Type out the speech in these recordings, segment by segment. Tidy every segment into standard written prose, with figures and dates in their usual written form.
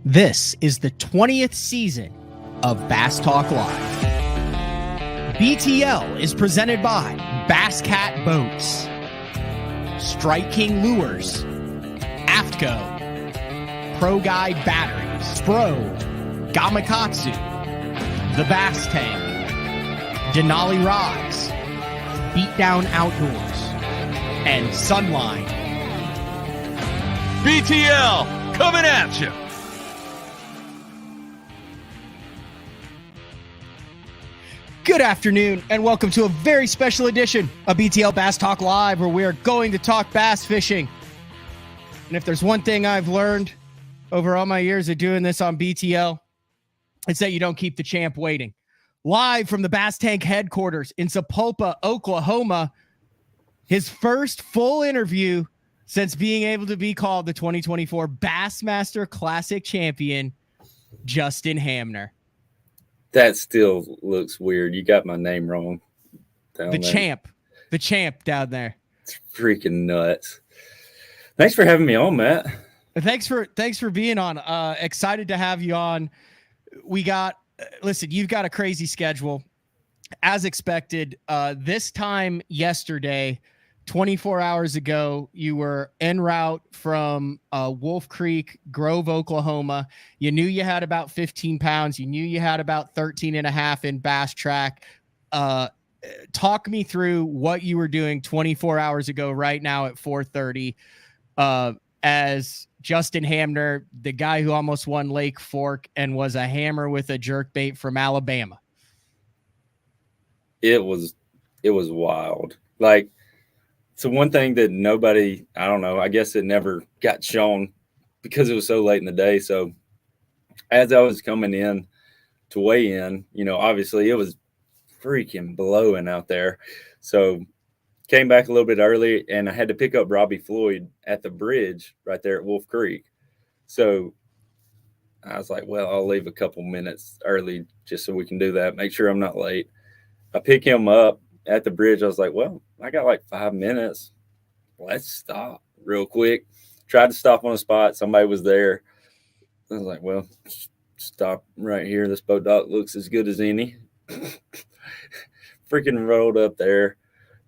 This is the 20th season of Bass Talk Live. BTL is presented by Bass Cat Boats, Strike King Lures, AFTCO, Pro Guide Batteries, Spro, Gamakatsu, The Bass Tank, Denali Rods, Beatdown Outdoors, and Sunline. BTL coming at you. Good afternoon, and welcome to a very special edition of BTL Bass Talk Live, where we are going to talk bass fishing. And if there's one thing I've learned over all my years of doing this on BTL, it's that you don't keep the champ waiting. Live from the Bass Tank headquarters in Sapulpa, Oklahoma, his first full interview since being able to be called the 2024 Bassmaster Classic Champion, Justin Hamner. That still looks weird. You got my name wrong. The champ down there. It's freaking nuts. Thanks for having me on, Matt. Thanks for being on. Excited to have you on. Listen, you've got a crazy schedule. As expected, this time yesterday, 24 hours ago, you were en route from Wolf Creek, Grove, Oklahoma. You knew you had about 15 pounds. You knew you had about 13 and a half in bass track. Talk me through what you were doing 24 hours ago right now at 4:30 as Justin Hamner, the guy who almost won Lake Fork and was a hammer with a jerkbait from Alabama. It was wild. So one thing that nobody, I don't know, I guess it never got shown because it was so late in the day. So as I was coming in to weigh in, obviously it was freaking blowing out there. So came back a little bit early, and I had to pick up Robbie Floyd at the bridge right there at Wolf Creek. So I was like, well, I'll leave a couple minutes early just so we can do that, make sure I'm not late. I pick him up at the bridge. I was like, well, I got like 5 minutes. Let's stop real quick. Tried to stop on a spot. Somebody was there. I was like, well, stop right here. This boat dock looks as good as any. Freaking rolled up there.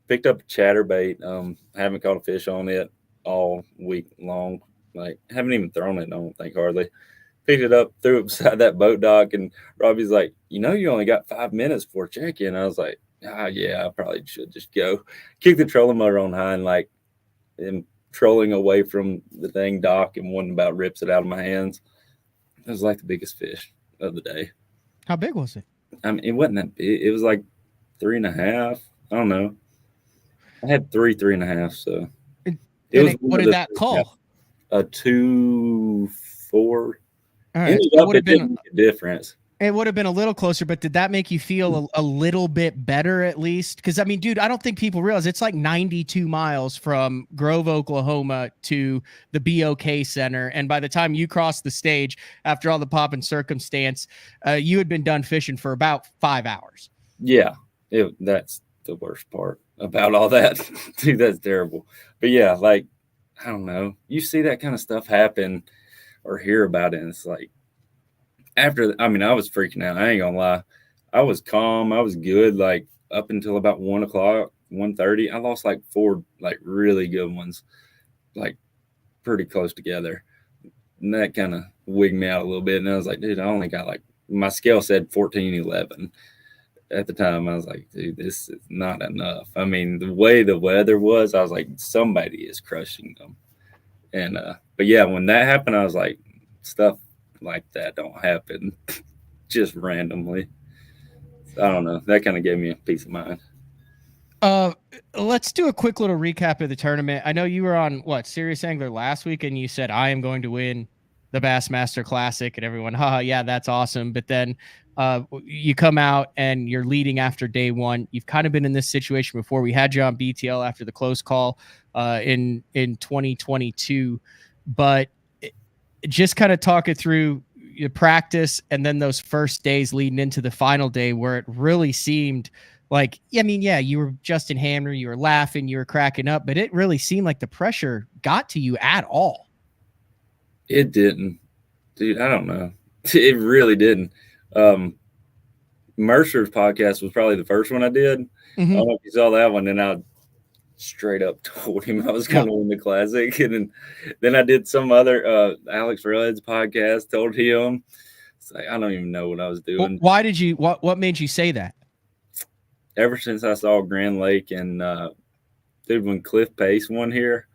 Picked up a chatterbait. Haven't caught a fish on it all week long. Haven't even thrown it, I don't think, hardly. Picked it up, threw it beside that boat dock, and Robbie's like, you only got 5 minutes before check-in. I was like, yeah, I probably should just go. Kick the trolling motor on high and am trolling away from the dang dock, and one about rips it out of my hands. It was like the biggest fish of the day. How big was it? I mean, it wasn't that big. It was like 3.5. I don't know. I had 3.5. So what did that call? A 2.4. All right. It didn't make a difference. It would have been a little closer, but did that make you feel a little bit better at least? Because, I mean, dude, I don't think people realize it's like 92 miles from Grove, Oklahoma to the BOK Center. And by the time you crossed the stage, after all the pomp and circumstance, you had been done fishing for about 5 hours. Yeah, that's the worst part about all that. Dude, that's terrible. But yeah, I don't know. You see that kind of stuff happen or hear about it, and it's like, I was freaking out. I ain't gonna lie. I was calm. I was good. Up until about 1 o'clock, 1:30, I lost 4 really good ones, pretty close together. And that kind of wigged me out a little bit. And I was like, dude, I only got my scale said 14.11 at the time. I was like, dude, this is not enough. I mean, the way the weather was, I was like, somebody is crushing them. And but yeah, when that happened, I was like, stuff like that don't happen just randomly. I don't know. That kind of gave me a peace of mind. Let's do a quick little recap of the tournament. I know you were on Serious Angler last week, and you said, I am going to win the Bassmaster Classic, and everyone, yeah, that's awesome. But then you come out and you're leading after day one. You've kind of been in this situation before. We had you on BTL after the close call in 2022, but just kind of talk it through your practice and then those first days leading into the final day where it really seemed you were Justin Hamner, you were laughing, you were cracking up, but it really seemed like the pressure got to you at all. It didn't. Dude, I don't know. It really didn't. Mercer's podcast was probably the first one I did. I don't know if you saw that one, and I straight up told him I was going to win the Classic. And then I did some other Alex Rudd's podcast, told him. It's like, I don't even know what I was doing. Well, why did you what made you say that? Ever since I saw Grand Lake and dude, when Cliff Pace won here,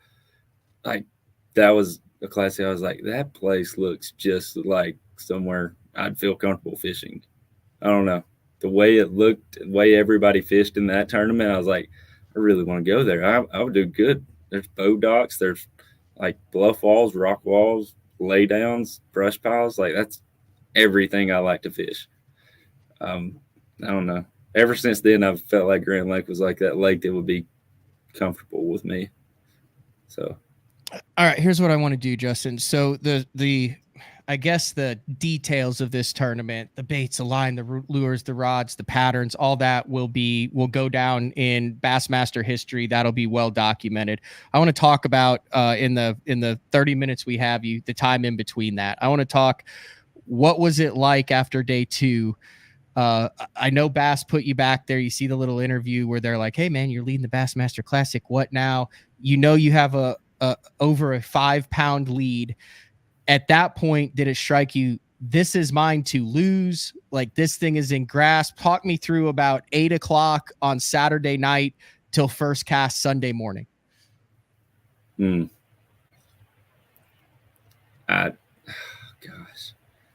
like that was a Classic. I was like, that place looks just like somewhere I'd feel comfortable fishing. I don't know. The way it looked, the way everybody fished in that tournament, I was like, I really want to go there. I would do good. There's bow docks. There's like bluff walls, rock walls, lay downs, brush piles. Like that's everything I like to fish. I don't know. Ever since then, I've felt like Grand Lake was like that lake that would be comfortable with me. So, all right, here's what I want to do, Justin. So the I guess the details of this tournament, the baits, the line, the lures, the rods, the patterns, all that will go down in Bassmaster history. That'll be well documented. I want to talk about in the 30 minutes we have the time in between that. I want to talk, what was it like after day 2? I know Bass put you back there. You see the little interview where they're like, hey man, you're leading the Bassmaster Classic. What now? You have a over a 5-pound lead. At that point, did it strike you, this is mine to lose? Like, this thing is in grasp. Talk me through about 8:00 on Saturday night till first cast Sunday morning. Gosh,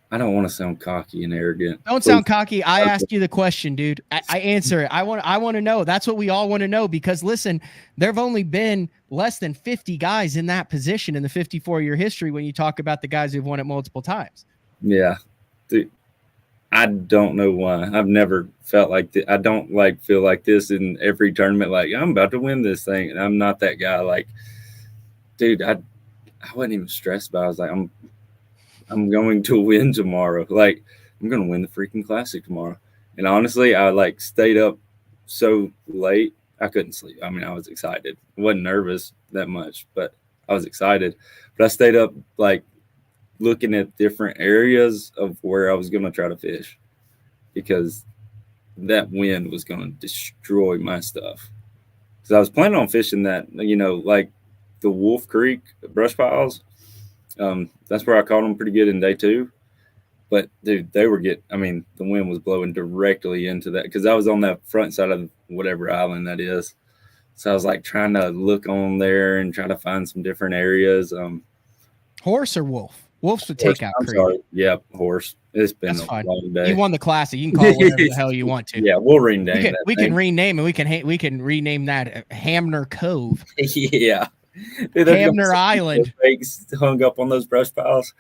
I don't want to sound cocky and arrogant. Don't sound cocky. I asked you the question, dude. I answer it. I want to know. That's what we all want to know, because listen, there've only been less than 50 guys in that position in the 54-year history when you talk about the guys who've won it multiple times. Yeah. Dude, I don't know why. I've never felt like this. I don't feel like this in every tournament. Like, I'm about to win this thing. And I'm not that guy. Like, dude, I wasn't even stressed about it. I was like, I'm going to win tomorrow. Like, I'm going to win the freaking Classic tomorrow. And honestly, I stayed up so late. I couldn't sleep. I mean, I was excited. I wasn't nervous that much, but I was excited. But I stayed up looking at different areas of where I was going to try to fish, because that wind was going to destroy my stuff. Because I was planning on fishing that, like the Wolf Creek brush piles. That's where I caught them pretty good in day 2. But dude, the wind was blowing directly into that, because I was on that front side of whatever island that is. So I was trying to look on there and try to find some different areas. Horse or wolf? Wolf's would take out creek. Sorry. Yep, horse. It's been That's a fine. long day. You won the Classic. You can call it whatever the hell you want to. Yeah, we'll rename that. We can rename it. We can rename that Hamner Cove. Yeah. Dude, Hamner Island. Hung up on those brush piles.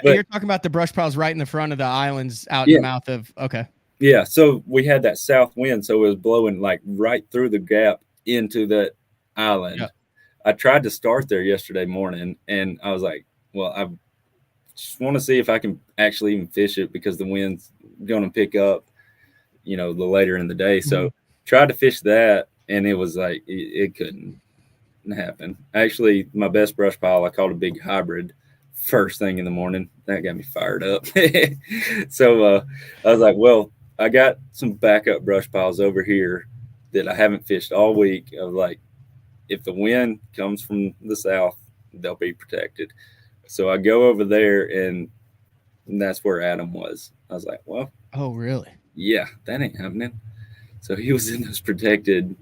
You're talking about the brush piles right in the front of the islands out in the mouth of, okay. Yeah, so we had that south wind, so it was blowing right through the gap into that island. Yeah. I tried to start there yesterday morning, and I was like, well, I just want to see if I can actually even fish it, because the wind's going to pick up, the later in the day. So tried to fish that, and it was it couldn't happen. Actually, my best brush pile, I caught a big hybrid first thing in the morning. That got me fired up. So I was like, well, I got some backup brush piles over here that I haven't fished all week. I was like, if the wind comes from the south, they'll be protected. So I go over there, and that's where Adam was. I was like, well. Oh, really? Yeah, that ain't happening. So he was in this protected,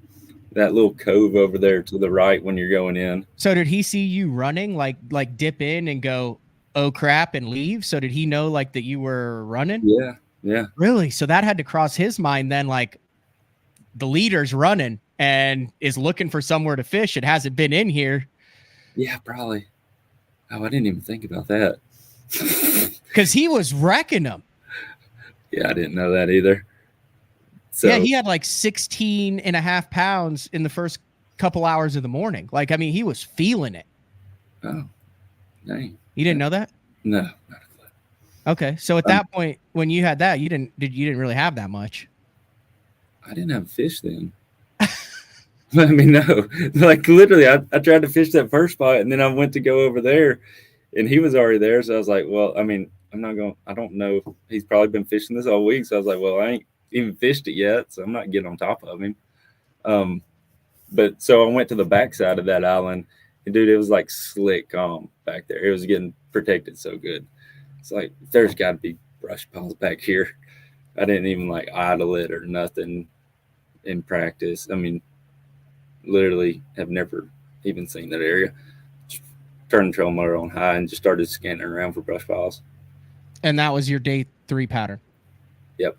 that little cove over there to the right when you're going in. So did he see you running, like dip in and go, oh crap, and leave? So did he know that you were running? Yeah. Yeah. Really? So that had to cross his mind then, the leader's running and is looking for somewhere to fish. It hasn't been in here. Yeah, probably. Oh, I didn't even think about that. Because he was wrecking them. Yeah, I didn't know that either. So, yeah, he had 16.5 pounds in the first couple hours of the morning. He was feeling it. Oh, dang. You didn't know that? No, not a clue. Okay, so at that point, when you had that, you didn't really have that much. I didn't have fish then. No. Literally, I tried to fish that first spot, and then I went to go over there, And he was already there. So I was like, well, I mean, I don't know. He's probably been fishing this all week. So I was like, well, I ain't even fished it yet. So I'm not getting on top of him. But so I went to the backside of that island, and dude, it was like slick calm back there. It was getting protected so good. It's like, there's got to be brush piles back here. I didn't even like idle it or nothing in practice. I mean, literally have never even seen that area. Just turned the trail motor on high and just started scanning around for brush piles. And that was your day 3 pattern. Yep.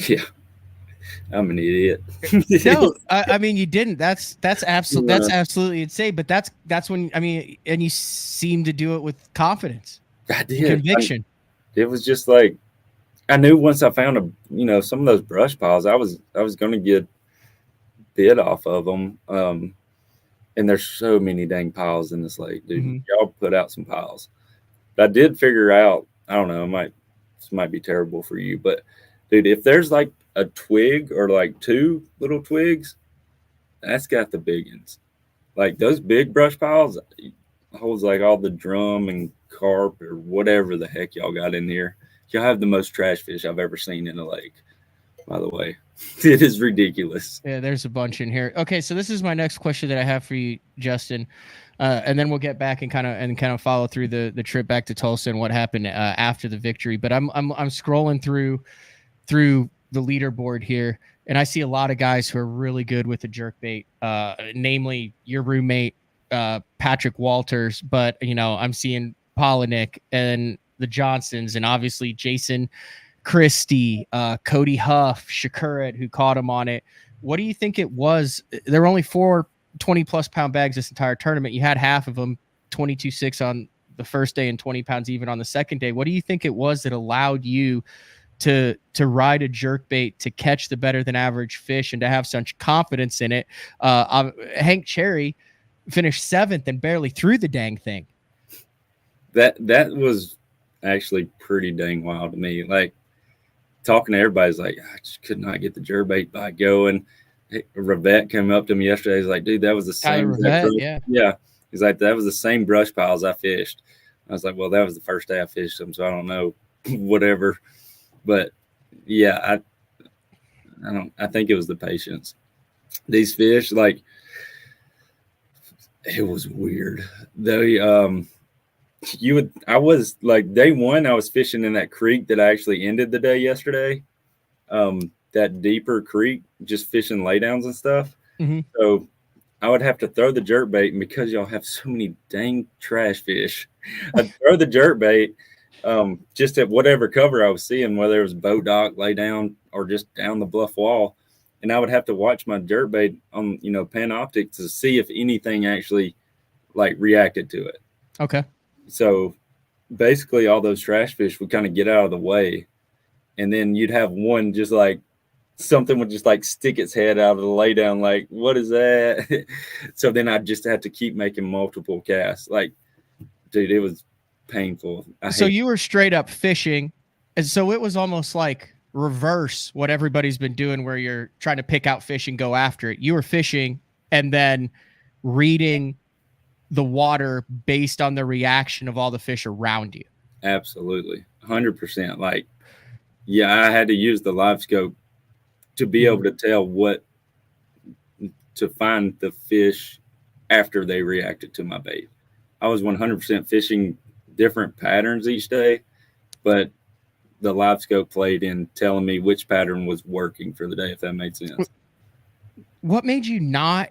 Yeah. I'm an idiot. No, I mean, you didn't. That's absolutely insane. But that's when, I mean, and you seem to do it with confidence. I did. Conviction. It was just like, I knew once I found some of those brush piles, I was going to get bit off of them. And there's so many dang piles in this lake, dude. Mm-hmm. Y'all put out some piles. But I did figure out, I don't know, this might be terrible for you, but dude, if there's like a twig or like 2 little twigs, that's got the big ones. Like those big brush piles holds like all the drum and carp or whatever the heck y'all got in here. Y'all have the most trash fish I've ever seen in a lake, by the way. It is ridiculous. Yeah, there's a bunch in here. Okay, so this is my next question that I have for you, Justin, and then we'll get back and kind of follow through the trip back to Tulsa and what happened after the victory. But I'm scrolling through the leaderboard here, and I see a lot of guys who are really good with the jerkbait, namely your roommate Patrick Walters. But I'm seeing Polinick and the Johnsons, and obviously Jason Christie, Cody Huff, Shakurat, who caught him on it. What do you think it was? There were only 4 20-plus pound bags this entire tournament. You had half of them, 22.6 on the first day and 20 pounds even on the second day. What do you think it was that allowed you to ride a jerkbait, to catch the better than average fish, and to have such confidence in it? Hank Cherry finished 7th and barely threw the dang thing. That was actually pretty dang wild to me. Like, talking to everybody's like, I just could not get the jerkbait by going. Rivette came up to me yesterday. He's like, dude, that was the same. Yeah. He's like, that was the same brush piles I fished. I was like, well, that was the first day I fished them, so I don't know, whatever. But yeah, I think it was the patience. These fish, like, it was weird. I was like, day 1, I was fishing in that creek that I actually ended the day yesterday. That deeper creek, just fishing laydowns and stuff. Mm-hmm. So I would have to throw the jerkbait, and because y'all have so many dang trash fish, I'd throw the jerkbait just at whatever cover I was seeing, whether it was boat dock, lay down, or just down the bluff wall. And I would have to watch my jerkbait on, Panoptic to see if anything actually like reacted to it. Okay. So basically all those trash fish would kind of get out of the way, and then you'd have one just like something would just like stick its head out of the laydown. Like, what is that? So then I just had to keep making multiple casts. Like, dude, it was painful. So you were straight up fishing. And so it was almost like reverse what everybody's been doing, where you're trying to pick out fish and go after it. You were fishing and then reading the water based on the reaction of all the fish around you. Absolutely. 100%. Like, yeah, I had to use the live scope to be able to tell to find the fish after they reacted to my bait. I was 100% fishing different patterns each day, but the live scope played in telling me which pattern was working for the day, if that made sense. What made you not?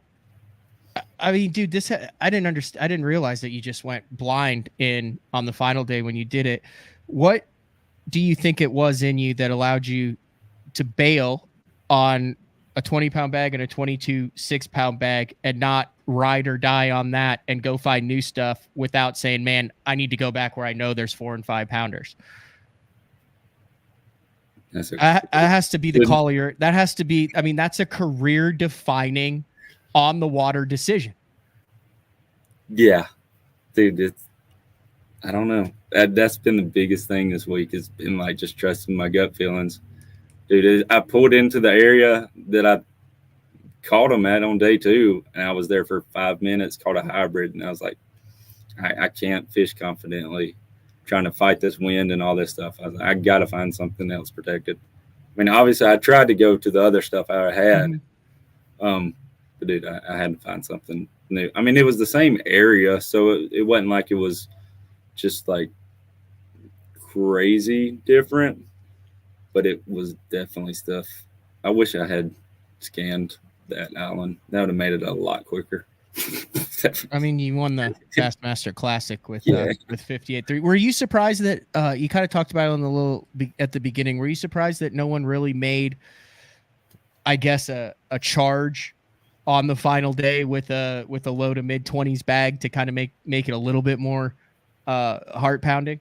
I mean, dude, I didn't understand. I didn't realize that you just went blind on the final day when you did it. What do you think it was in you that allowed you to bail on a 20-pound bag and a 22 6-pound bag and not ride or die on that and go find new stuff without saying, man, I need to go back where I know there's 4 and 5 pounders? That has to be the call of your, that has to be, I mean, that's a career defining on the water decision. Yeah, dude, I don't know. That's been the biggest thing this week, has been like just trusting my gut feelings. Dude, I pulled into the area that I caught them at on day 2, and I was there for 5 minutes, caught a hybrid, and I was like, I can't fish confidently trying to fight this wind and all this stuff. I got to find something else protected. I mean, obviously, I tried to go to the other stuff I had, but dude, I had to find something new. I mean, it was the same area, so it wasn't like it was just like crazy different, but it was definitely stuff. I wish I had scanned that island. That would have made it a lot quicker. I mean, you won the Bassmaster Classic with 58.3. Were you surprised that you kind of talked about it on the little at the beginning? Were you surprised that no one really made, I guess, a charge on the final day with a low to mid 20s bag to kind of make it a little bit more heart pounding?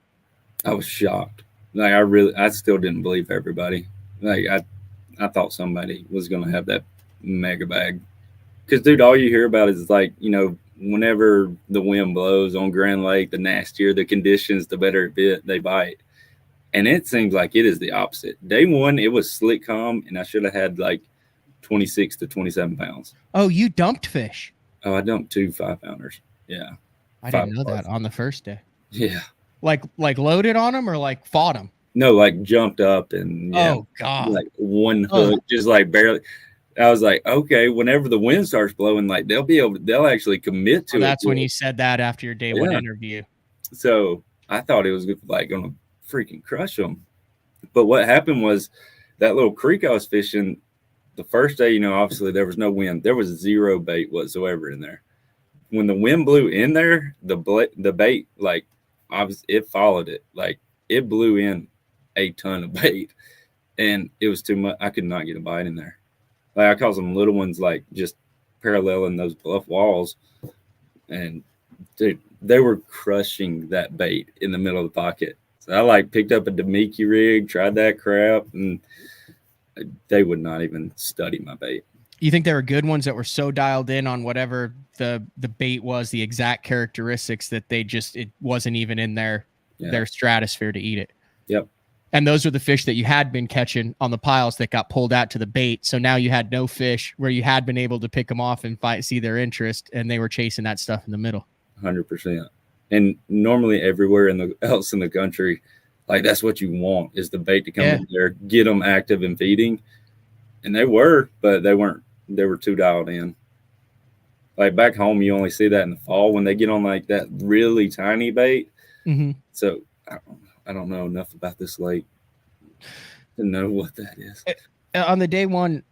I was shocked. Like I still didn't believe everybody. Like I thought somebody was gonna have that mega bag. Because, dude, all you hear about is, like, you know, whenever the wind blows on Grand Lake, the nastier the conditions, the better they bite. And it seems like it is the opposite. Day one, it was slick calm, and I should have had, like, 26 to 27 pounds. Oh, you dumped fish? Oh, I dumped 2 5-pounders. Yeah. I didn't know that on the first day. Yeah. Like loaded on them or, like, fought them? No, like, jumped up and, oh, God. Like, one hook, just, like, barely – I was like, okay, whenever the wind starts blowing, like they'll actually commit to it. That's when you said that after your day one interview. So I thought it was like going to freaking crush them. But what happened was that little creek I was fishing the first day, you know, obviously there was no wind. There was 0 bait whatsoever in there. When the wind blew in there, the bait, like, it followed it. Like, it blew in a ton of bait. And it was too much. I could not get a bite in there. Like, I caught some little ones, like, just paralleling those bluff walls. And, dude, they were crushing that bait in the middle of the pocket. So I, like, picked up a Demiki rig, tried that crap, and they would not even study my bait. You think there were good ones that were so dialed in on whatever the bait was, the exact characteristics, that it wasn't even in their stratosphere to eat it? Yep. And those were the fish that you had been catching on the piles that got pulled out to the bait. So now you had no fish where you had been able to pick them off and see their interest, and they were chasing that stuff in the middle. 100%. And normally everywhere else in the country, like, that's what you want, is the bait to come in there, get them active and feeding. And they were, but they weren't. They were too dialed in. Like, back home, you only see that in the fall when they get on, like, that really tiny bait. Mm-hmm. So I don't know enough about this lake to know what that is. On the day one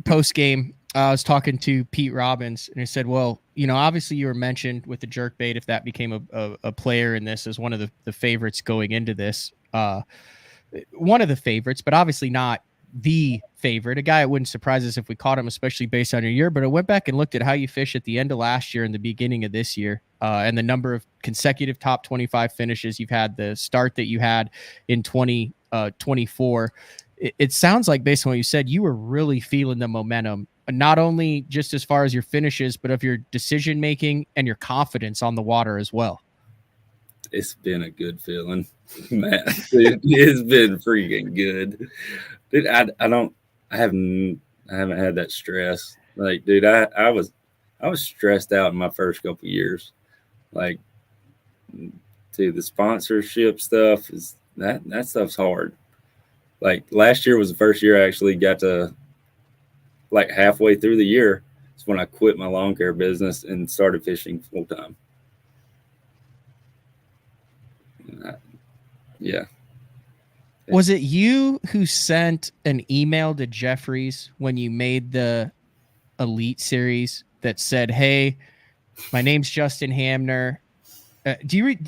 post game, I was talking to Pete Robbins, and he said, well, you know, obviously you were mentioned with the jerk bait, if that became a player in this, as one of the favorites going into this. One of the favorites, but obviously not the favorite. A guy it wouldn't surprise us if we caught him, especially based on your year. But I went back and looked at how you fish at the end of last year and the beginning of this year, and the number of consecutive top 25 finishes you've had, the start that you had in 2024. It sounds like, based on what you said, you were really feeling the momentum, not only just as far as your finishes, but of your decision making and your confidence on the water as well. It's been a good feeling, man. It's been freaking good. Dude, I haven't had that stress. Like, dude, I was stressed out in my first couple of years. Like, dude, the sponsorship stuff that stuff's hard. Like, last year was the first year I actually got to, like, halfway through the year, it's when I quit my lawn care business and started fishing full time. Yeah. Was it you who sent an email to Jeffries when you made the Elite Series that said, hey, my name's Justin Hamner?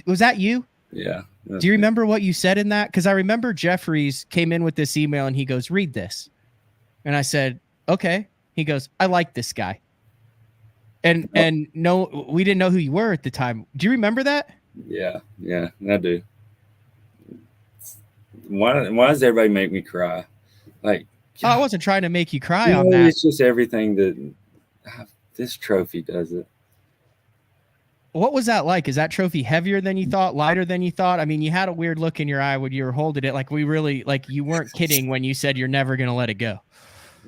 Was that you? Yeah. Do you remember what you said in that? Because I remember Jeffries came in with this email and he goes, read this. And I said, okay. He goes, I like this guy. And no, we didn't know who you were at the time. Do you remember that? Yeah, I do. Why does everybody make me cry? Like, God, I wasn't trying to make you cry on that. It's just everything that this trophy does it. What was that like? Is that trophy heavier than you thought, lighter than you thought? I mean, you had a weird look in your eye when you were holding it. Like, you weren't kidding when you said you're never going to let it go.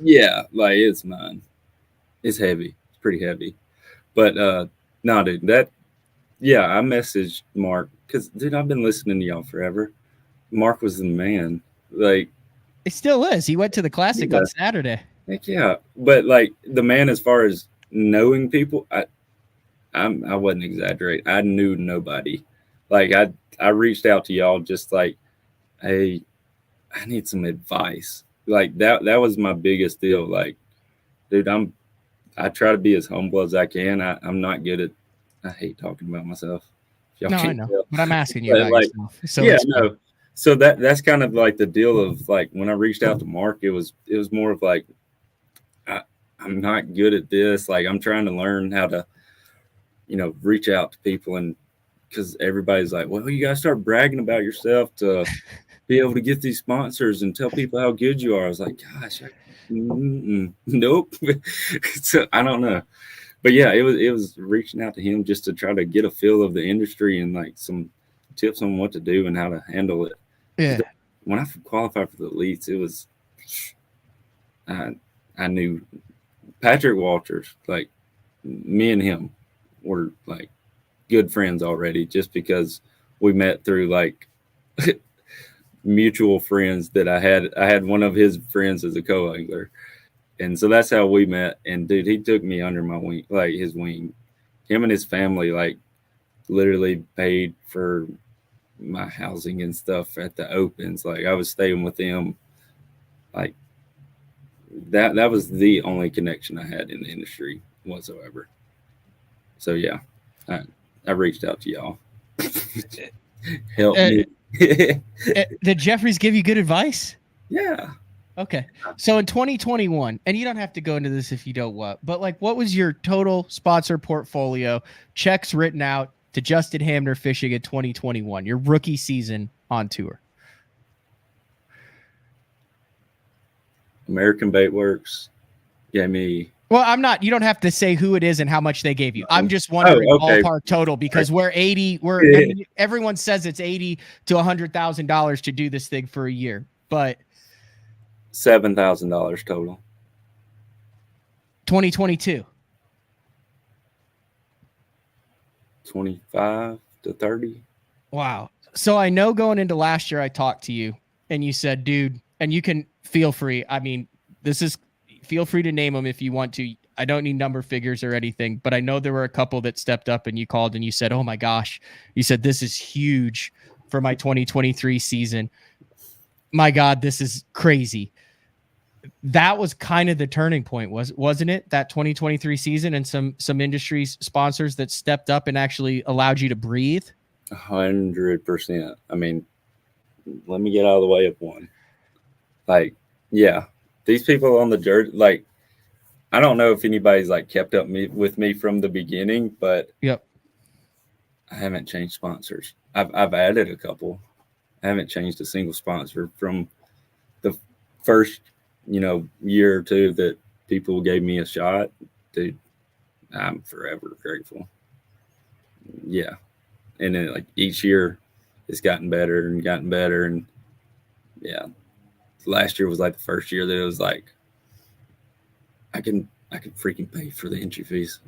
Yeah, like, it's mine. It's heavy. It's pretty heavy. But, no, dude, yeah, I messaged Mark because, dude, I've been listening to y'all forever. Mark was the man. Like, It still is. He went to the Classic on Saturday. heck yeah. But like the man, as far as knowing people, I wasn't exaggerating. I knew nobody. Like I reached out to y'all just like, hey, I need some advice. Like that was my biggest deal. Like, dude, I try to be as humble as I can. I'm not good at, I hate talking about myself. No, I know. But I'm asking you But, about like, yourself. So yeah, no. So that's kind of like the deal of like when I reached out to Mark, it was more of like I'm not good at this. Like I'm trying to learn how to, reach out to people, and because everybody's like, well, you gotta start bragging about yourself to be able to get these sponsors and tell people how good you are. I was like, gosh, nope. So I don't know. But yeah, it was reaching out to him just to try to get a feel of the industry and like some tips on what to do and how to handle it. Yeah. When I qualified for the elites, it was I knew Patrick Walters. Like me and him were like good friends already, just because we met through like mutual friends that I had one of his friends as a co-angler. And so that's how we met. And dude, he took me under my wing, like his wing. Him and his family, like, literally paid for my housing and stuff at the opens. Like, I was staying with them. Like, that was the only connection I had in the industry whatsoever. So yeah, I reached out to y'all. Help me. Did Jeffries give you good advice? Yeah. Okay. So in 2021, and you don't have to go into this if you don't want, but like, what was your total sponsor portfolio, checks written out to Justin Hamner Fishing in 2021, your rookie season on tour? American Bait Works gave me. Well, you don't have to say who it is and how much they gave you. I'm just wondering ballpark total, because everyone says it's $80,000 to $100,000 to do this thing for a year, but $7,000 total. 2022. 25 to 30. Wow. So I know going into last year, I talked to you and you said, dude, and you can feel free. I mean, feel free to name them if you want to. I don't need number figures or anything, but I know there were a couple that stepped up and you called and you said, oh my gosh, you said, this is huge for my 2023 season. My God, this is crazy. That was kind of the turning point, wasn't it? That 2023 season and some industry sponsors that stepped up and actually allowed you to breathe. 100%. I mean, let me get out of the way of one. Like, yeah, these people on the jersey, like, I don't know if anybody's like kept up with me from the beginning, but yep, I haven't changed sponsors. I've added a couple. I haven't changed a single sponsor from the first, year or two that people gave me a shot. Dude, I'm forever grateful. Yeah. And then like each year it's gotten better and gotten better. And yeah, last year was like the first year that it was like, I can freaking pay for the entry fees.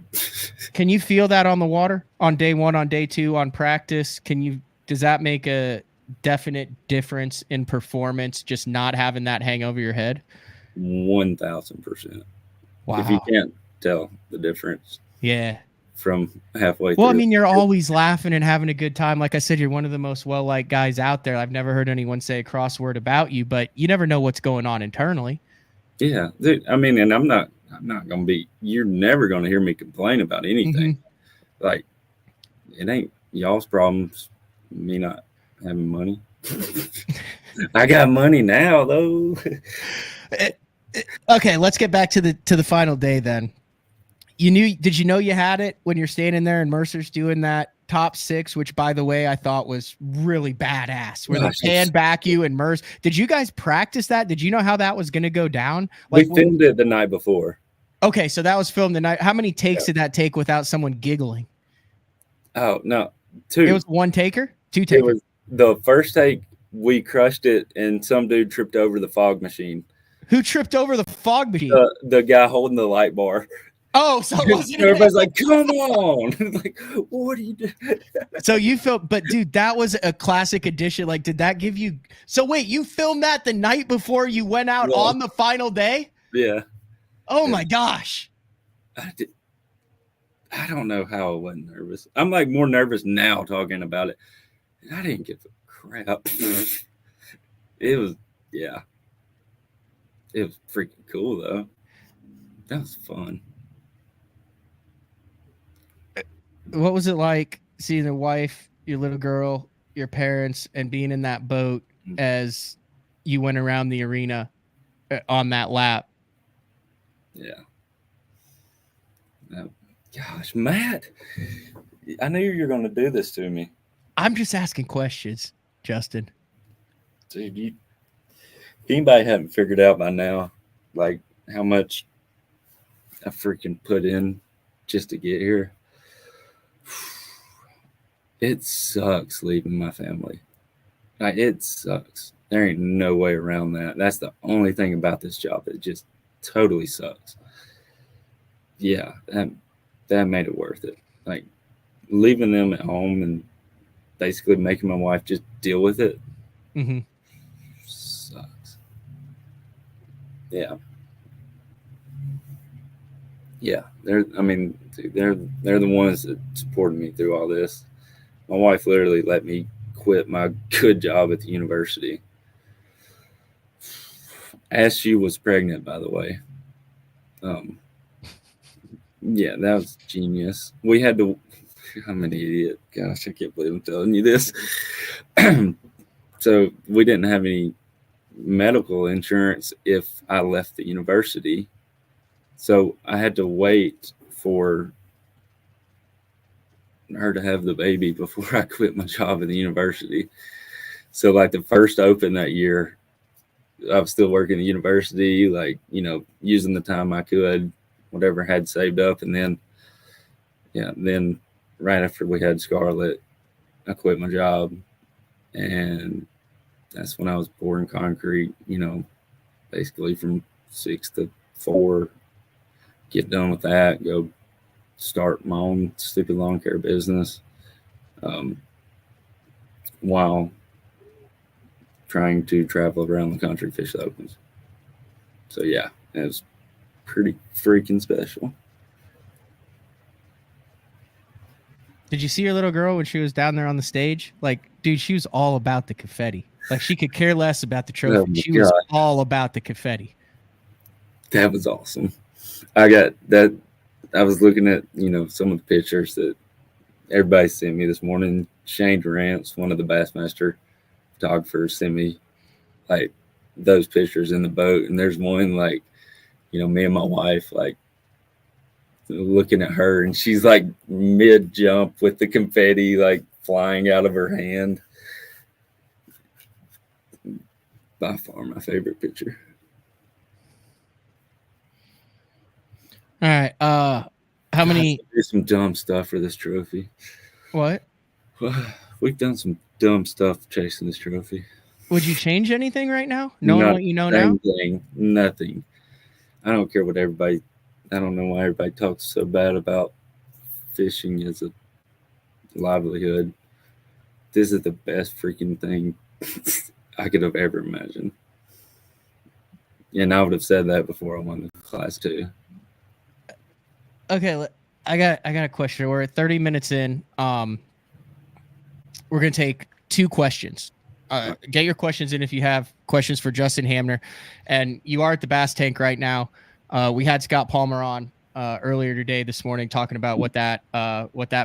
Can you feel that on the water on day one, on day two, on practice? Does that make a definite difference in performance, just not having that hang over your head? 1,000%. Wow. If you can't tell the difference. Yeah. From halfway through. Well, I mean, you're always laughing and having a good time. Like I said, you're one of the most well-liked guys out there. I've never heard anyone say a cross word about you, but you never know what's going on internally. Yeah. Dude, I mean, and I'm not going to be, you're never going to hear me complain about anything. Mm-hmm. Like, it ain't y'all's problems, me not having money. I got money now, though. Okay, let's get back to the final day then. Did you know you had it when you're standing there and Mercer's doing that top six, which by the way, I thought was really badass, where they pan back you and Mercer. Did you guys practice that? Did you know how that was going to go down? Like, we filmed it the night before. Okay, so that was filmed the night. How many takes did that take without someone giggling? Oh, no. 2. It was 1 taker? 2 takers? It was the first take, we crushed it, and some dude tripped over the fog machine. Who tripped over the fog machine? The guy holding the light bar. Oh, so it wasn't Everybody's like, come on. Like, what are you doing? So you filmed, but dude, that was a classic edition. Like, did that give you? So wait, you filmed that the night before you went out Yeah. on the final day? Yeah. Oh my gosh. I don't know how I wasn't nervous. I'm like more nervous now talking about it. I didn't give a crap. It was, yeah. It was freaking cool though. That was fun. What was it like seeing your wife, your little girl, your parents, and being in that boat as you went around the arena on that lap? Yeah. Gosh, Matt, I knew you were going to do this to me. I'm just asking questions, Justin. Dude, anybody haven't figured out by now, like how much I freaking put in just to get here. It sucks leaving my family. Like, it sucks. There ain't no way around that. That's the only thing about this job. It just totally sucks. Yeah, that made it worth it. Like, leaving them at home and basically making my wife just deal with it. Mm-hmm. Sucks. Yeah. Yeah, they're the ones that supported me through all this. My wife literally let me quit my good job at the university as she was pregnant, by the way. Yeah, that was genius. We had to. I'm an idiot. Gosh, I can't believe I'm telling you this. So we didn't have any medical insurance if I left the university. So I had to wait for her to have the baby before I quit my job at the university. So like the first open that year, I was still working at the university, like, you know, using the time I could, whatever I had saved up. And then, then right after we had Scarlett, I quit my job. And that's when I was pouring concrete, you know, basically from 6 to 4, get done with that, go start my own stupid lawn care business while trying to travel around the country, fish the opens. So yeah, it was pretty freaking special. Did you see your little girl when she was down there on the stage? Like, dude, she was all about the confetti. Like, she could care less about the trophy. Oh, she was all about the confetti. That was awesome. I got that. I was looking at, you know, some of the pictures that everybody sent me this morning. Shane Durant's one of the Bassmaster photographers sent me like those pictures in the boat. And there's one like, you know, me and my wife, like looking at her, and she's like mid jump with the confetti like flying out of her hand. By far my favorite picture. All right. How many? Do some dumb stuff for this trophy. What? We've done some dumb stuff chasing this trophy. Would you change anything right now? Knowing what you know now? Nothing. I don't care what everybody. I don't know why everybody talks so bad about fishing as a livelihood. This is the best freaking thing I could have ever imagined. And I would have said that before I won the class too. Okay, I got a question. We're at 30 minutes in. We're gonna take 2 questions. Get your questions in if you have questions for Justin Hamner. And you are at the Bass Tank right now. We had Scott Palmer on earlier today, this morning, talking about what that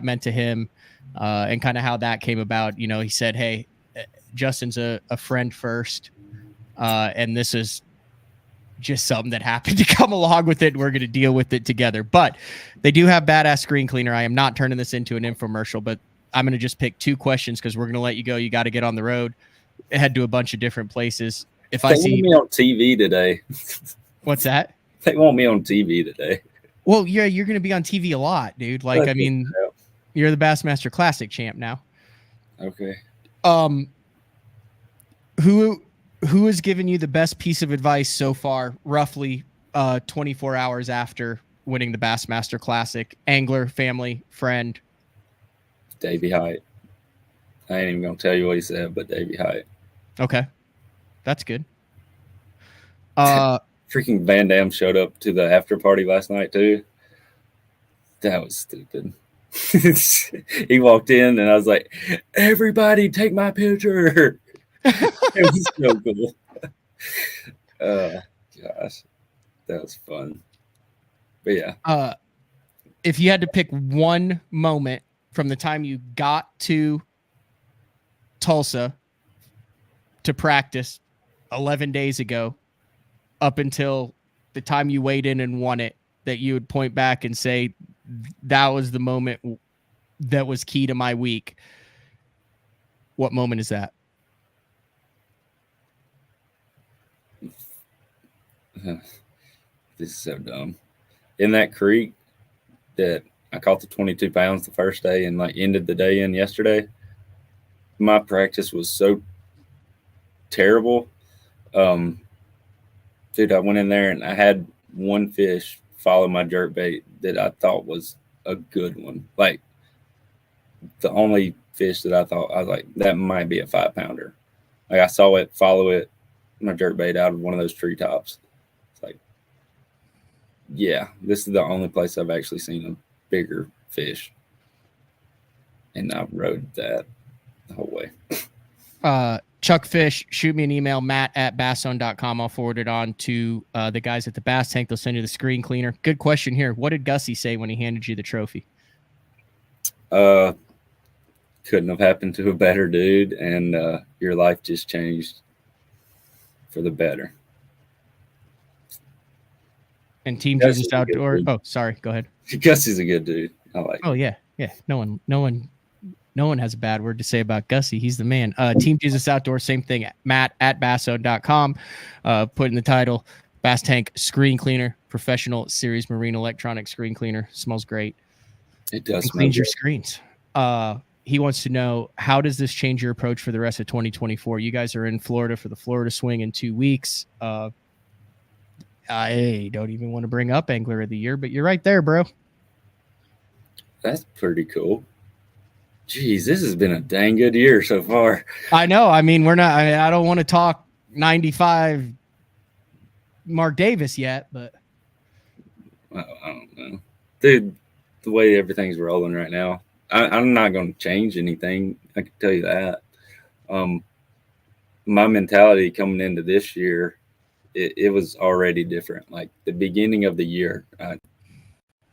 meant to him and kind of how that came about. You know, he said, hey, Justin's a friend first, and this is just something that happened to come along with it. We're going to deal with it together. But they do have Badass Screen Cleaner. I am not turning this into an infomercial, but I'm going to just pick 2 questions because we're going to let you go. You got to get on the road, head to a bunch of different places. If they I see want me on TV today. What's that? They want me on TV today. Well, yeah, you're going to be on TV a lot, dude. Like, I mean, you're the Bassmaster Classic champ now. Okay. Who has given you the best piece of advice so far, roughly 24 hours after winning the Bassmaster Classic? Angler, family, friend? Davey Height. I ain't even gonna tell you what he said, but Davey Height. Okay, that's good. Freaking Van Dam showed up to the after party last night too. That was stupid. He walked in and I was like, "Everybody, take my picture." It was so cool. Gosh, that was fun. But yeah. If you had to pick one moment from the time you got to Tulsa to practice 11 days ago up until the time you weighed in and won it, that you would point back and say, that was the moment that was key to my week, what moment is that? This is so dumb. In that creek that I caught the 22 pounds the first day and like ended the day in yesterday, my practice was so terrible. Dude, I went in there and I had one fish follow my jerkbait that I thought was a good one. Like the only fish that I thought, I was like, that might be a 5-pounder. Like I saw it follow it, my jerkbait out of one of those treetops. It's like, yeah, this is the only place I've actually seen a bigger fish. And I rode that the whole way. Chuck Fish, shoot me an email, matt@basson.com. I'll forward it on to the guys at the Bass Tank. They'll send you the screen cleaner. Good question here. What did Gussie say when he handed you the trophy? Couldn't have happened to a better dude, and your life just changed for the better. And Team Jesus Outdoor. Oh, sorry. Go ahead. Gussie's a good dude. I like. Oh yeah, yeah. No one has a bad word to say about Gussie. He's the man. Team Jesus Outdoor, same thing. Matt@basson.com. Put in the title, Bass Tank Screen Cleaner, professional series marine electronic screen cleaner. Smells great. It does. Cleans your screens. He wants to know, how does this change your approach for the rest of 2024? You guys are in Florida for the Florida Swing in 2 weeks. I don't even want to bring up Angler of the Year, but you're right there, bro. That's pretty cool. Jeez, this has been a dang good year so far. I know. I mean, I don't want to talk 95 Mark Davis yet, but I don't know. Dude, the way everything's rolling right now, I'm not going to change anything. I can tell you that. My mentality coming into this year, it was already different. Like the beginning of the year, I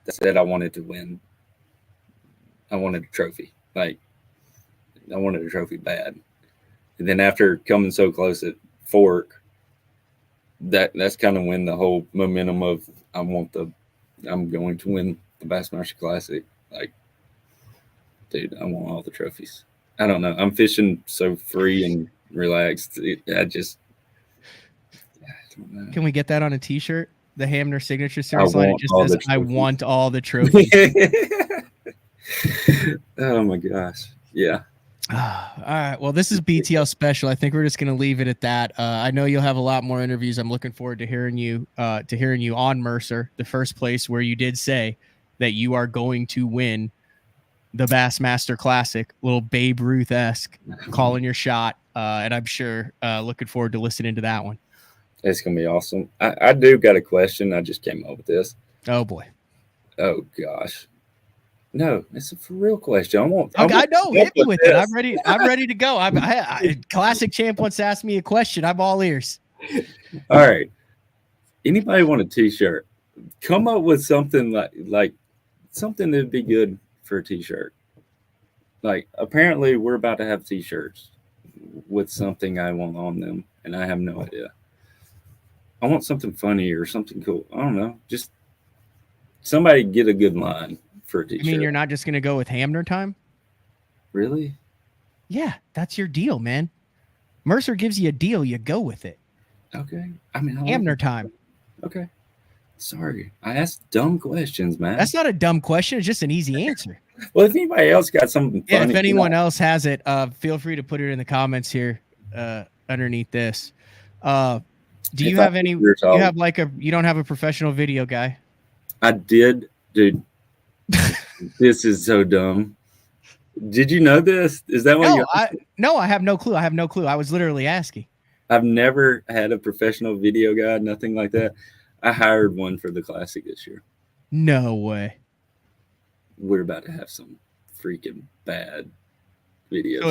said I wanted to win. I wanted a trophy. Like I wanted a trophy bad. And then after coming so close at Fork, that's kind of when the whole momentum of I'm going to win the Bassmaster Classic. Like, dude, I want all the trophies. I don't know. I'm fishing so free and relaxed. I don't know. Can we get that on a t-shirt? The Hamner signature series line. It just says, I want all the trophies. Oh my gosh. Yeah. All right. Well, this is BTL special. I think we're just going to leave it at that. I know you'll have a lot more interviews. I'm looking forward to hearing you on Mercer, the first place where you did say that you are going to win the Bassmaster Classic, little Babe Ruth-esque, calling your shot. And I'm sure looking forward to listening to that one. It's going to be awesome. I do got a question. I just came up with this. Oh boy. Oh gosh. No, it's a for real question. I know. Hit me with it. I'm ready. I'm ready to go. Classic Champ wants to ask me a question. I'm all ears. All right. Anybody want a T-shirt? Come up with something like something that'd be good for a T-shirt. Like apparently we're about to have T-shirts with something I want on them, and I have no idea. I want something funny or something cool. I don't know. Just somebody get a good line. I mean, you're not just going to go with Hamner time? Really? Yeah, that's your deal, man. Mercer gives you a deal. You go with it. Okay. I mean, Hamner time. Okay. Sorry. I asked dumb questions, man. That's not a dumb question. It's just an easy answer. Well, if anybody else got something funny. Yeah, if anyone else has it, feel free to put it in the comments here underneath this. Do you have any? You don't have a professional video guy? I did, dude. This is so dumb. Did you know this? Is that what No, I have no clue. I have no clue. I was literally asking. I've never had a professional video guy, nothing like that. I hired one for the Classic this year. No way. We're about to have some freaking bad videos. So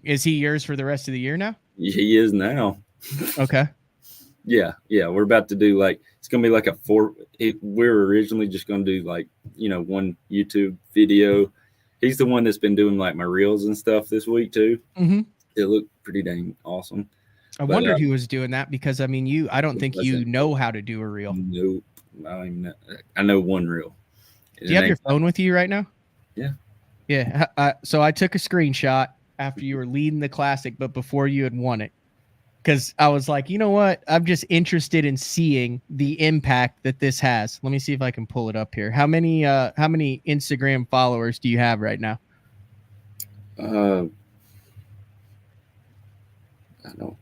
is he yours for the rest of the year now? He is now. Okay. Yeah. We're about to do it's gonna be like we're originally just gonna do one YouTube video. He's the one that's been doing my reels and stuff this week too. Mm-hmm. It looked pretty dang awesome. I wondered who was doing that because I don't think you know how to do a reel. Nope. I know one reel. Do you have your phone with you right now? Yeah. Yeah. So I took a screenshot after you were leading the Classic, but before you had won it. Because I was like, you know what? I'm just interested in seeing the impact that this has. Let me see if I can pull it up here. How many Instagram followers do you have right now? I don't.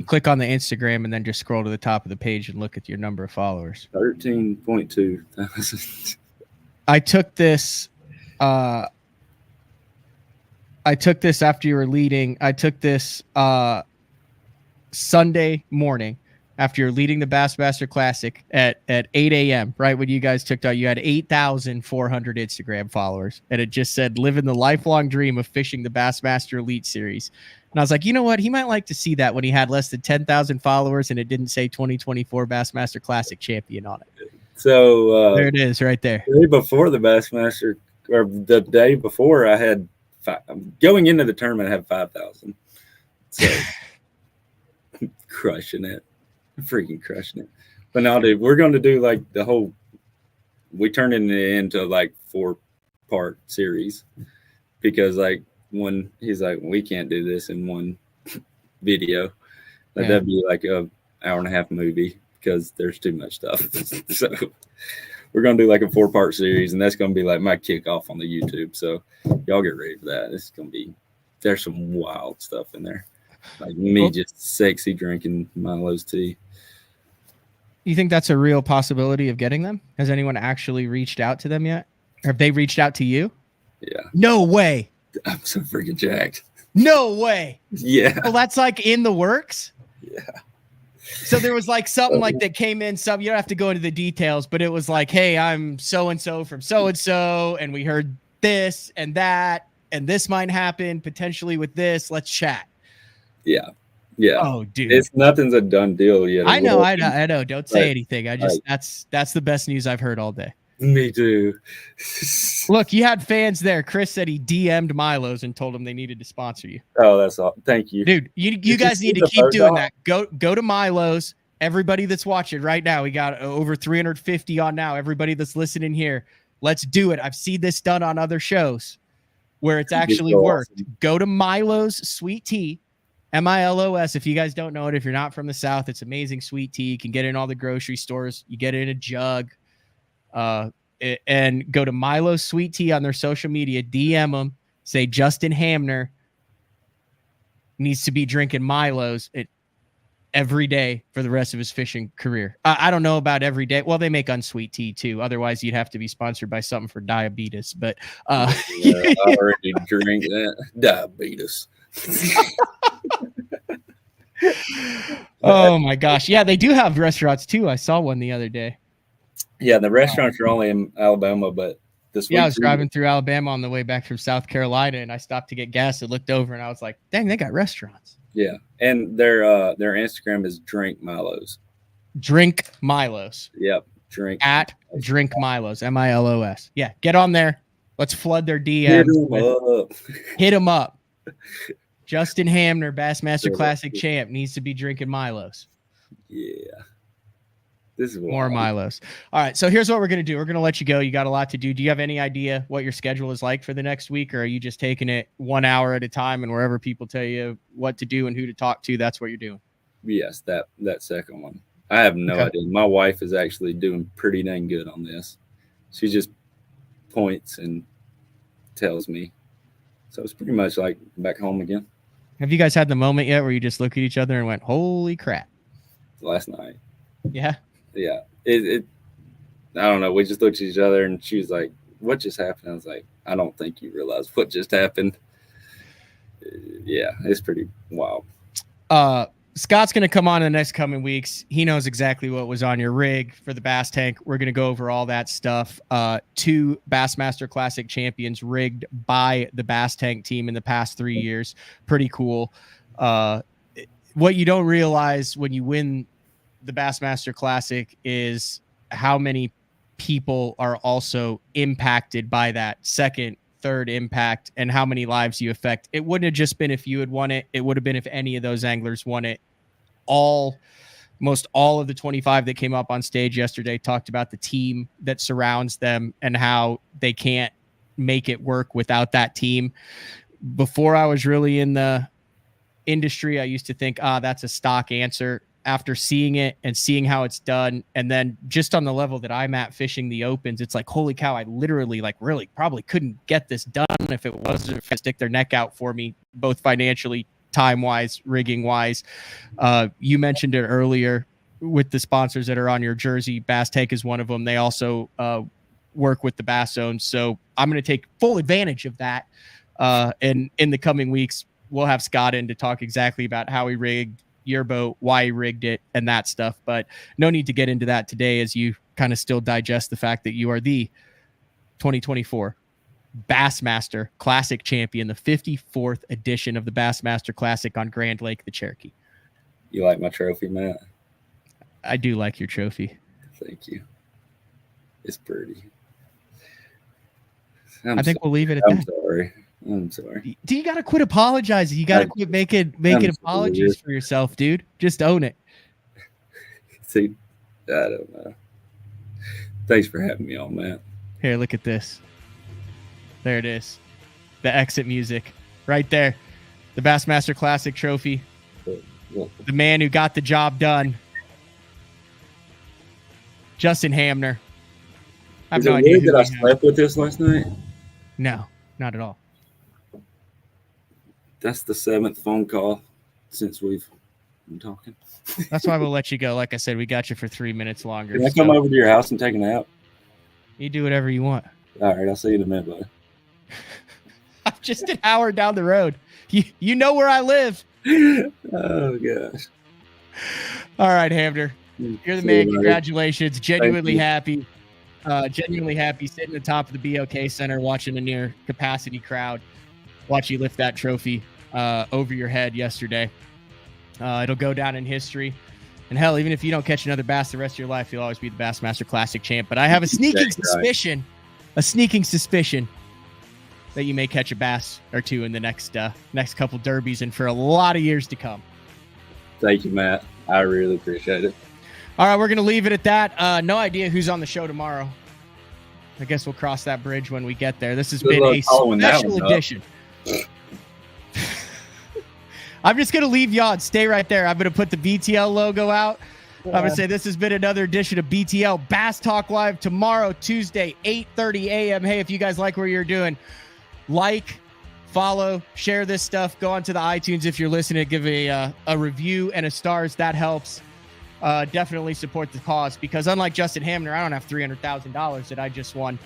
Click on the Instagram and then just scroll to the top of the page and look at your number of followers. 13.2 thousand. I took this after you were leading. I took this Sunday morning after you're leading the Bassmaster Classic at 8 a.m. right when you guys took out. You had 8,400 Instagram followers, and it just said "living the lifelong dream of fishing the Bassmaster Elite Series." And I was like, you know what? He might like to see that when he had less than 10,000 followers and it didn't say 2024 Bassmaster Classic Champion on it. So there it is, right there. The day before the Bassmaster, or the day before, I had going into the tournament, I had 5,000. So crushing it, freaking crushing it. But now, dude, we're going to do the whole. We turned it into 4-part series because when he's like, we can't do this in one video. That'd be a hour and a half movie because there's too much stuff. So we're gonna do a 4-part series, and that's gonna be my kickoff on the YouTube. So y'all get ready for that. It's gonna be there's some wild stuff in there. Me just sexy drinking Milo's tea. You think that's a real possibility of getting them? Has anyone actually reached out to them yet? Or have they reached out to you? Yeah. No way. I'm so freaking jacked. No way. Yeah. Well, that's in the works. Yeah. So there was something that came in. You don't have to go into the details, but it was hey, I'm so-and-so from so-and-so, and we heard this and that, and this might happen potentially with this. Let's chat. Yeah. Yeah. Oh, dude. Nothing's a done deal yet. I know. Don't say anything. That's the best news I've heard all day. Me too. Look, you had fans there. Chris said he DM'd Milo's and told him they needed to sponsor you. Oh, that's all. Thank you. Dude, you guys need to keep doing that. Go to Milo's. Everybody that's watching right now, we got over 350 on now. Everybody that's listening here, let's do it. I've seen this done on other shows where it's actually worked. Awesome. Go to Milo's Sweet Tea, MILOS. If you guys don't know it, if you're not from the South, it's amazing sweet tea. You can get it in all the grocery stores. You get it in a jug. And go to Milo's Sweet Tea on their social media, DM them, say Justin Hamner needs to be drinking Milo's every day for the rest of his fishing career. I don't know about every day. Well, they make unsweet tea too. Otherwise, you'd have to be sponsored by something for diabetes. But I already drink that diabetes. Oh my gosh. Yeah, they do have restaurants too. I saw one the other day. Yeah, the restaurants are only in Alabama, but this week I was driving through Alabama on the way back from South Carolina, and I stopped to get gas. I looked over, and I was like, "Dang, they got restaurants." Yeah, and their Instagram is Drink Milo's. Drink Milo's. Yep, drink at Drink Milo's, MILOS. Yeah, get on there. Let's flood their DMs. Hit them up. Justin Hamner, Bassmaster Classic Champ, needs to be drinking Milo's. Yeah. This is more Milo's. All right, so here's what we're going to do. We're going to let you go. You got a lot to do. Do you have any idea what your schedule is like for the next week, or are you just taking it 1 hour at a time, and wherever people tell you what to do and who to talk to, that's what you're doing? Yes, that second one. I have no idea. My wife is actually doing pretty dang good on this. She just points and tells me. So it's pretty much like back home again. Have you guys had the moment yet where you just look at each other and went, holy crap? Last night. Yeah. Yeah. I don't know. We just looked at each other, and she was like, "What just happened?" I was like, "I don't think you realize what just happened." Yeah, it's pretty wild. Scott's going to come on in the next coming weeks. He knows exactly what was on your rig for the Bass Tank. We're going to go over all that stuff. 2 Bassmaster Classic Champions rigged by the Bass Tank team in the past 3 years. Pretty cool. What you don't realize when you win the Bassmaster Classic is how many people are also impacted by that second, third impact, and how many lives you affect. It wouldn't have just been if you had won it. It would have been if any of those anglers won it. Most all of the 25 that came up on stage yesterday talked about the team that surrounds them and how they can't make it work without that team. Before I was really in the industry, I used to think, that's a stock answer. After seeing it and seeing how it's done, and then just on the level that I'm at fishing the opens, it's like, holy cow, I literally really probably couldn't get this done if it wasn't to stick their neck out for me, both financially, time-wise, rigging-wise. You mentioned it earlier with the sponsors that are on your jersey. Bass Tank is one of them. They also work with the Bass Zones. So I'm going to take full advantage of that. And in the coming weeks, we'll have Scott in to talk exactly about how he rigged your boat, why he rigged it, and that stuff. But no need to get into that today, as you kind of still digest the fact that you are the 2024 Bassmaster Classic Champion, the 54th edition of the Bassmaster Classic on Grand Lake, the Cherokee. You like my trophy, Matt? I do like your trophy. Thank you. It's pretty. I think we'll leave it at I'm that. I'm sorry. Do you got to quit apologizing? You got to quit making apologies for yourself, dude. Just own it. See, I don't know. Thanks for having me on, Matt. Here, look at this. There it is. The exit music right there. The Bassmaster Classic trophy. The man who got the job done. Justin Hamner. I have Is no it idea weird that I slept with this last night? No, not at all. That's the 7th phone call since we've been talking. That's why we'll let you go. Like I said, we got you for 3 minutes longer. Can I come over to your house and take a nap? You do whatever you want. All right, I'll see you in a minute, buddy. I'm just an hour down the road. You know where I live. Oh, gosh. All right, Hamner. You're the man. Congratulations. Genuinely happy. Genuinely happy sitting at the top of the BOK Center watching a near capacity crowd. Watch you lift that trophy over your head yesterday. It'll go down in history. And hell, even if you don't catch another bass the rest of your life, you'll always be the Bassmaster Classic champ. But I have a sneaking suspicion that you may catch a bass or two in the next couple derbies and for a lot of years to come. Thank you, Matt. I really appreciate it. All right, we're going to leave it at that. No idea who's on the show tomorrow. I guess we'll cross that bridge when we get there. This has been a special edition. I'm just going to leave y'all and stay right there. I'm going to put the BTL logo out. Yeah. I'm going to say this has been another edition of BTL Bass Talk Live tomorrow, Tuesday, 8:30 a.m. Hey, if you guys like what you're doing, like, follow, share this stuff. Go onto the iTunes if you're listening. Give a review and a stars. That helps. Definitely support the cause because unlike Justin Hamner, I don't have $300,000 that I just won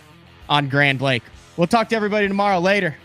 on Grand Lake. We'll talk to everybody tomorrow. Later.